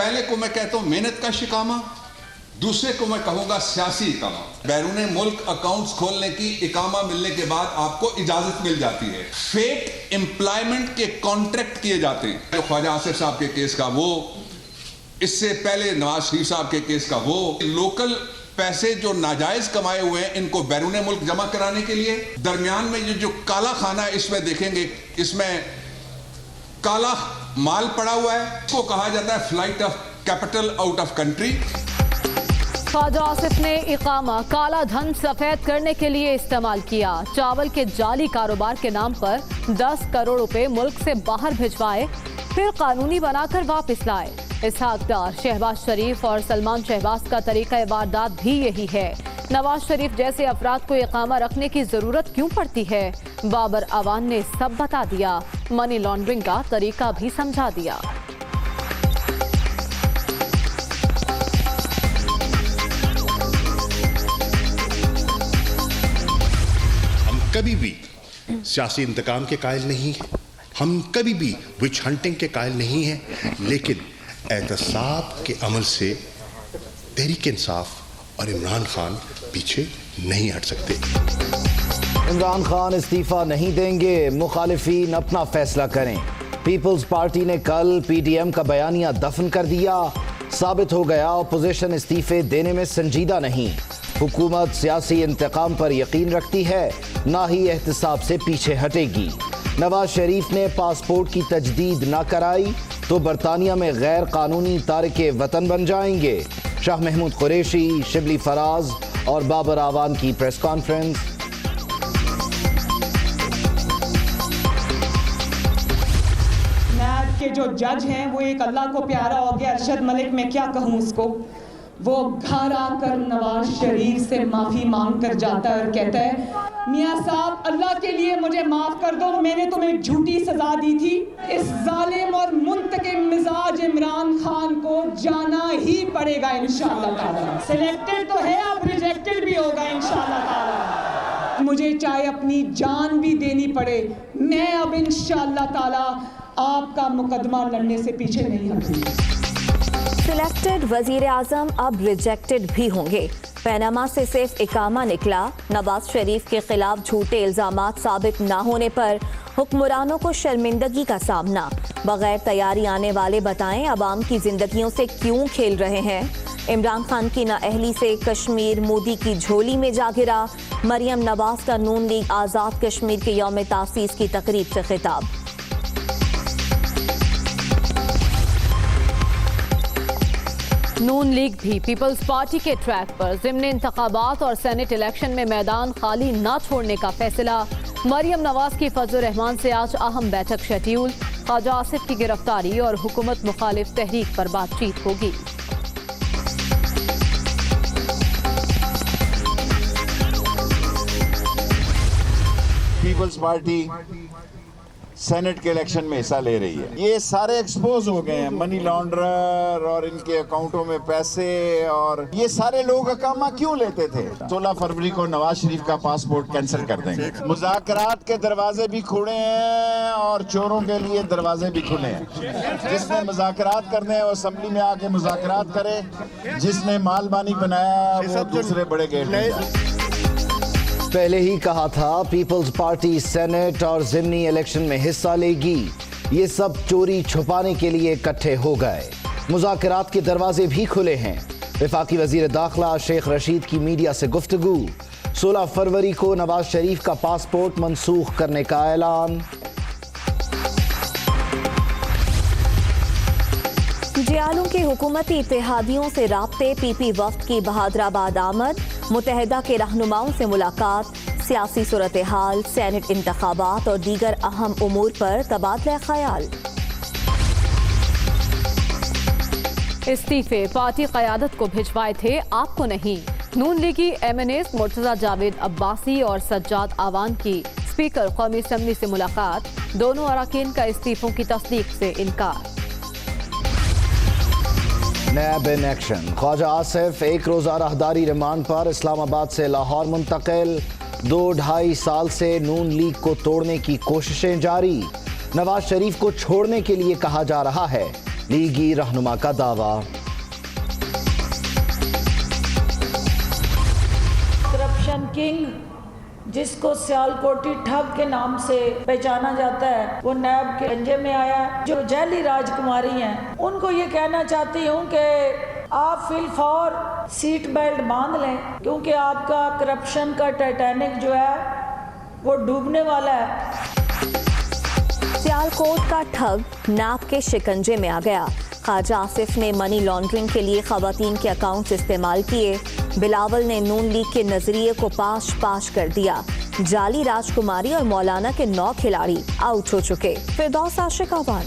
पहले को मैं कहता हूं मेहनत का शिकामा, दूसरे को मैं कहूंगा सियासी इकामा। बैरूने मुल्क अकाउंट्स खोलने की इकामा मिलने के बाद आपको इजाजत मिल जाती है। फेक एम्प्लॉयमेंट के कॉन्ट्रैक्ट किए जाते हैं, जो ख्वाजा आसिफ साहब के केस का वो, इससे पहले नवाज शरीफ साहब के केस का वो, लोकल पैसे जो नाजायज कमाए हुए हैं इनको बैरूने मुल्क जमा कराने के लिए। दरमियान में ये जो काला खाना है इसमें देखेंगे, इसमें काला माल पड़ा हुआ है, इसको कहा जाता है flight of capital out of country. Khawaja Asif ने इकामा काला धन सफेद करने के लिए इस्तेमाल किया। चावल के जाली कारोबार के नाम पर 10 करोड़ रुपए मुल्क से बाहर भिजवाए, फिर कानूनी बनाकर वापस लाए। इसहाक डार, शहबाज शरीफ और सलमान शहबाज का तरीका वारदात भी यही है। नवाज शरीफ जैसे अफराद को इकामा रखने की जरूरत क्यों पड़ती है? बाबर अवान ने सब बता दिया, मनी लॉन्ड्रिंग का तरीका भी समझा दिया। कभी भी सियासी इंतकाम के कायल नहीं हैं, हम कभी भी विच हंटिंग के कायल नहीं हैं, लेकिन एहतसाब के अमल से तहरीक इंसाफ और इमरान खान पीछे नहीं हट सकते। इमरान खान इस्तीफा नहीं देंगे, मुखालिफिन अपना फैसला करें। पीपल्स पार्टी ने कल पीडीएम का बयानिया दफन कर दिया। साबित हो गया अपोजिशन इस्तीफे देने में संजीदा नहीं। हुकूमत सियासी इंतकाम पर यकीन रखती है, ना ही एहतसाब से पीछे हटेगी। नवाज शरीफ ने पासपोर्ट की तजदीद ना कराई तो बरतानिया में गैर कानूनी तारिके वतन बन जाएंगे। शाह महमूद कुरैशी, शिबली फराज और बाबर आवान की प्रेस कॉन्फ्रेंस। नैब के जो जज हैं वो एक अल्लाह को प्यारा हो गया अरशद मलिक, मैं क्या कहूँ उसको। वो घर आकर नवाज शरीफ से माफ़ी मांग कर जाता है और कहता है, मियाँ साहब अल्लाह के लिए मुझे माफ़ कर दो, मैंने तुम्हें झूठी सज़ा दी थी। इस जालिम और मुंतकिम मिजाज इमरान खान को जाना ही पड़ेगा इंशाअल्लाह ताला। सिलेक्टेड तो है, अब रिजेक्टेड भी होगा इंशाअल्लाह ताला। मुझे चाहे अपनी जान भी देनी पड़े, मैं अब इंशाअल्लाह ताला आपका मुकदमा लड़ने से पीछे नहीं हटूंगी। सिलेक्टेड वजीर आजम अब रिजेक्टेड भी होंगे। पैनामा से सिर्फ इकामा निकला। नवाज शरीफ के खिलाफ झूठे इल्जामात साबित न होने पर हुक्मरानों को शर्मिंदगी का सामना। बगैर तैयारी आने वाले बताएं अवाम की जिंदगियों से क्यों खेल रहे हैं। इमरान खान की नाअहली से कश्मीर मोदी की झोली में जा गिरा। मरियम नवाज का नून लीग आज़ाद कश्मीर के यौम तासीस की तकरीब से खिताब। नून लीग भी पीपल्स पार्टी के ट्रैक पर। ज़िम्नी इंतखाबात और सेनेट इलेक्शन में मैदान खाली न छोड़ने का फैसला। मरियम नवाज की फजल रहमान से आज अहम बैठक शेड्यूल। ख्वाजा आसिफ की गिरफ्तारी और हुकूमत मुखालिफ तहरीक पर बातचीत होगी। पीपल्स पार्टी सेनेट के इलेक्शन में हिस्सा ले रही है। ये सारे एक्सपोज हो गए हैं, मनी लॉन्ड्रर और इनके अकाउंटों में पैसे, और ये सारे लोग अकामा क्यों लेते थे। 16 फरवरी को नवाज शरीफ का पासपोर्ट कैंसिल कर देंगे। मुज़ाकरात के दरवाजे भी खुले हैं और चोरों के लिए दरवाजे भी खुले हैं। जिसने मुज़ाकरात करने हैं वो असेंबली में आके मुज़ाकरात करे, जिसने मालबानी बनाया वो दूसरे बड़े गेट में। पहले ही कहा था पीपल्स पार्टी सेनेट और ज़िमनी इलेक्शन में हिस्सा लेगी। ये सब चोरी छुपाने के लिए इकट्ठे हो गए। मुज़ाकरात के दरवाजे भी खुले हैं। वफाकी वजीर दाखिला शेख रशीद की मीडिया से गुफ्तगू। 16 फरवरी को नवाज शरीफ का पासपोर्ट मनसूख करने का ऐलान। जियालों के हुकूमती इत्तेहादियों से राब्ते। पीपी वफ्द की बहादुराबाद आमद। मुत्तहिदा के रहनुमाओं से मुलाकात। सियासी सूरत हाल, सेनेट इंतखाबात और दीगर अहम उमूर पर तबादला ख्याल। इस्तीफे पार्टी क़यादत को भिजवाए थे, आपको नहीं। नून लीगी MNAs मुर्तज़ा जावेद अब्बासी और सज्जाद आवान की स्पीकर कौमी असम्बली से मुलाकात। दोनों अरकान का इस्तीफों की तस्दीक से इनकार। नैब इन एक्शन। ख्वाजा आसिफ एक रोज़ा राहदारी रिमांड पर इस्लामाबाद से लाहौर मुंतकिल। 2-2.5 साल से नून लीग को तोड़ने की कोशिशें जारी। नवाज शरीफ को छोड़ने के लिए कहा जा रहा है। लीगी रहनुमा का दावा। करप्शन किंग जिसको सियालकोटी ठग के नाम से पहचाना जाता है, वो नैब के पंजे में आया है। जो जैली राजकुमारी हैं, उनको ये कहना चाहती हूँ कि आप फिलफौर सीट बेल्ट बांध लें, क्योंकि आपका करप्शन का टाइटैनिक जो है वो डूबने वाला है। सियालकोट का ठग नाप के शिकंजे में आ गया। ख्वाजा आसिफ ने मनी लॉन्ड्रिंग के लिए खवातीन के अकाउंट्स इस्तेमाल किए। बिलावल ने नून लीग के नजरिए को पाश कर दिया। जाली राजकुमारी और मौलाना के 9 खिलाड़ी आउट हो चुके। फिरदौस आशिक आवान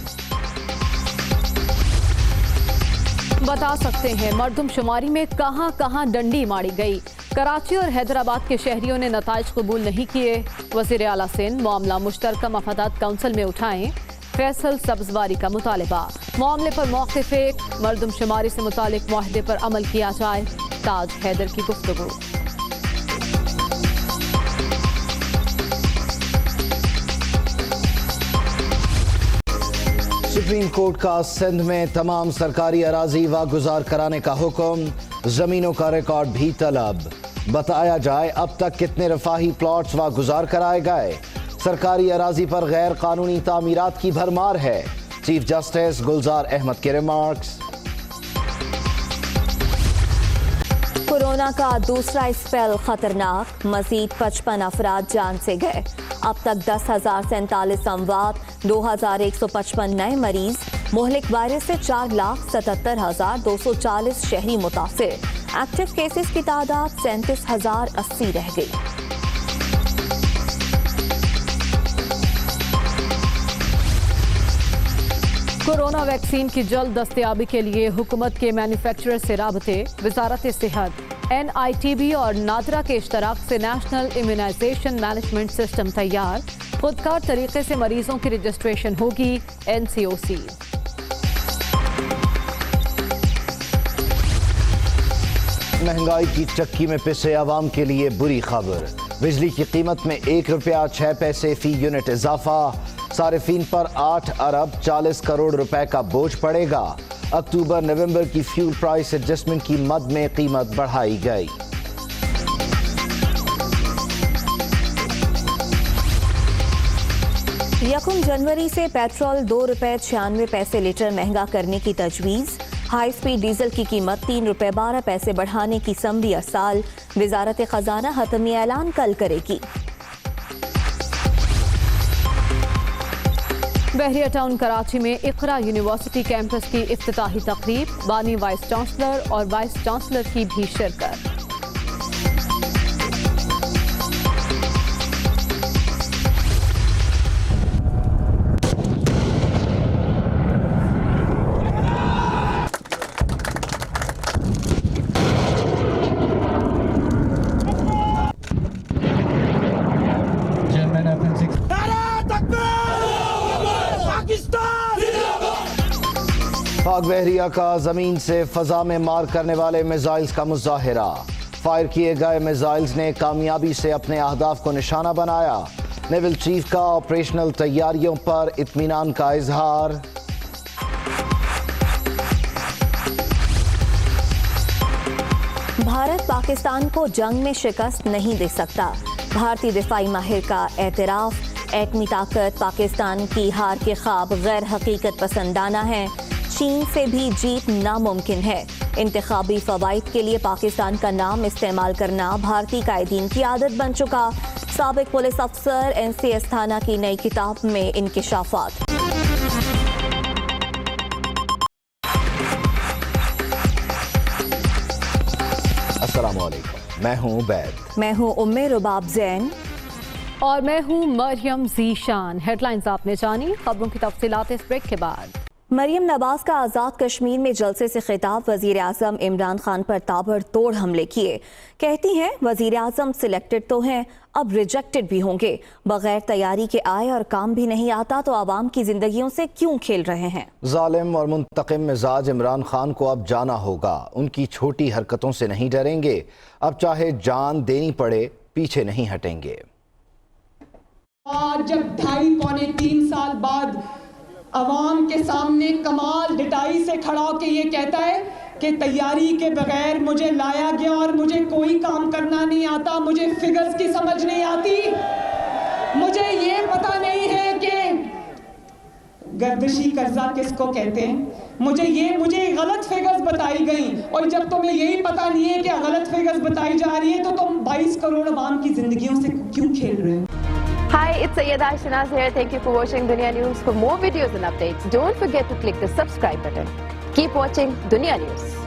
बता सकते हैं मर्दमशुमारी में कहां कहां डंडी मारी गई। कराची और हैदराबाद के शहरियों ने नताइज कबूल नहीं किए। वज़ीर आला सिंध मामला मुश्तरका मफादात काउंसिल में उठाएं। फैसल सब्जवारी का मुतालबा। मामले पर मौक़िफ़ एक, मर्दमशुमारी से मुतालिक मुआहदे पर अमल किया जाए। ताज हैदर की गुफ्तगू। सुप्रीम कोर्ट का सिंध में तमाम सरकारी अराजी वागुजार कराने का हुक्म। जमीनों का रिकॉर्ड भी तलब। बताया जाए अब तक कितने रफाही प्लॉट्स वागुजार कराए गए। सरकारी अराजी पर गैर कानूनी तामीरात की भरमार है। चीफ जस्टिस गुलजार अहमद के रिमार्क्स। कोरोना का दूसरा स्पेल खतरनाक, मजीद 55 अफराद जान से गए। अब तक 10,047 अमवात, 2,155 नए मरीज। मोहलिक वायरस से 4,77,240 शहरी मुतासिर। एक्टिव केसेस की तादाद 37,080 रह गई। कोरोना वैक्सीन की जल्द दस्तयाबी के लिए हुकूमत के मैन्युफैक्चरर से राबते। वजारत सेहत, NITB और नादरा के इश्तराक से नेशनल इम्यूनाइजेशन मैनेजमेंट सिस्टम तैयार। खुदकार तरीके से मरीजों की रजिस्ट्रेशन होगी। NCOC। महंगाई की चक्की में पिसे आवाम के लिए बुरी खबर। बिजली की कीमत में 1 रुपया 6 पैसे फी यूनिट इजाफा। सारिफीन पर 8 अरब 40 करोड़ रुपए का बोझ पड़ेगा। अक्टूबर नवंबर की फ्यूल प्राइस एडजस्टमेंट की मद में कीमत बढ़ाई गई। यकम जनवरी से पेट्रोल 2 रुपए 96 पैसे लीटर महंगा करने की तजवीज़। हाई स्पीड डीजल की कीमत 3 रुपए 12 पैसे बढ़ाने की समरी अरसाल। वजारत खजाना हतमी ऐलान कल करेगी। बहरिया टाउन कराची में इकरा यूनिवर्सिटी कैंपस की इफ्तिताही तकरीब। बानी वाइस चांसलर और वाइस चांसलर की भी शिरकत। पाक बहरिया का जमीन से फजा में मार करने वाले मिसाइल्स का मुजाहिरा। फायर किए गए मिसाइल्स ने कामयाबी से अपने अहदाफ को निशाना बनाया। नेवल चीफ का ऑपरेशनल तैयारियों पर इत्मीनान का इजहार। भारत पाकिस्तान को जंग में शिकस्त नहीं दे सकता। भारतीय दिफाई माहिर का एतराफ। एटमी ताकत पाकिस्तान की हार के ख्वाब गैर हकीकत पसंदाना है। चीन से भी जीत नामुमकिन है। इंतखाबी फवाइद के लिए पाकिस्तान का नाम इस्तेमाल करना भारतीय कायदीन की आदत बन चुका। साबिक पुलिस अफसर NCS थाना की नई किताब में इंकिशाफात। अस्सलामुअलैकुम, मैं हूं उबैद। मैं हूं उम्मे रुबाब जैन और मैं हूं मरियम ज़ीशान। हेडलाइंस आपने जानी, खबरों की तफसीलात इस ब्रेक के बाद। मरियम नवाज का आज़ाद कश्मीर में जलसे से खिताब। वज़ीर आज़म इमरान खान पर ताबड़तोड़ हमले किए। कहती हैं वज़ीर आज़म सिलेक्टेड तो हैं, अब रिजेक्टेड भी होंगे। बगैर तैयारी के आए और काम भी नहीं आता तो आवाम की जिंदगियों से क्यों खेल रहे हैं। जालिम और मुंतकिम मिजाज इमरान खान को अब जाना होगा। उनकी छोटी हरकतों से नहीं डरेंगे। अब चाहे जान देनी पड़े पीछे नहीं हटेंगे। आज जब 2.5 पौने 3 साल बाद अवाम के सामने कमाल डिटाई से खड़ा होकर ये कहता है कि तैयारी के बगैर मुझे लाया गया और मुझे कोई काम करना नहीं आता, मुझे फिगर्स की समझ नहीं आती, मुझे ये पता नहीं है कि गर्दिशी कर्जा किसको कहते हैं, मुझे गलत फिगर्स बताई गई। और जब तुम्हें यही पता नहीं है कि गलत फिगर्स बताई जा रही है तो तुम 22 करोड़ अवाम की जिंदगियों से क्यों खेल रहे हो? Hi, it's Sayyeda Shanaz here. Thank you for watching Dunia News. For more videos and updates, don't forget to click the subscribe button. Keep watching Dunia News.